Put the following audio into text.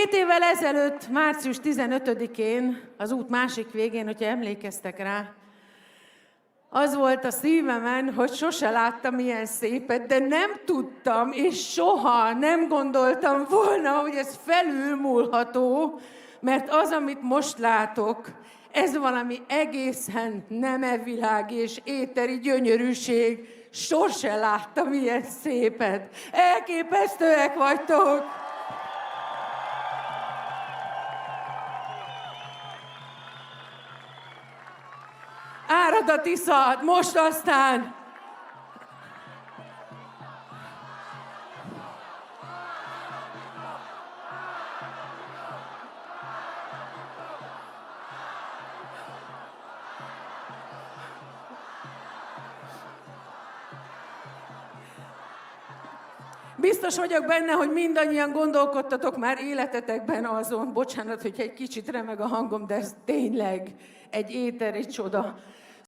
2 évvel ezelőtt, március 15-én, az út másik végén, hogyha emlékeztek rá, az volt a szívemen, hogy sose láttam ilyen szépet, de nem tudtam, és soha nem gondoltam volna, hogy ez felülmúlható, mert az, amit most látok, ez valami egészen nemevilági és éteri gyönyörűség. Sose láttam ilyen szépet. Elképesztőek vagytok! Árad a Tisza, most aztán! Biztos vagyok benne, hogy mindannyian gondolkodtatok már életetekben azon, bocsánat, hogy egy kicsit remeg a hangom, de ez tényleg egy éteri csoda.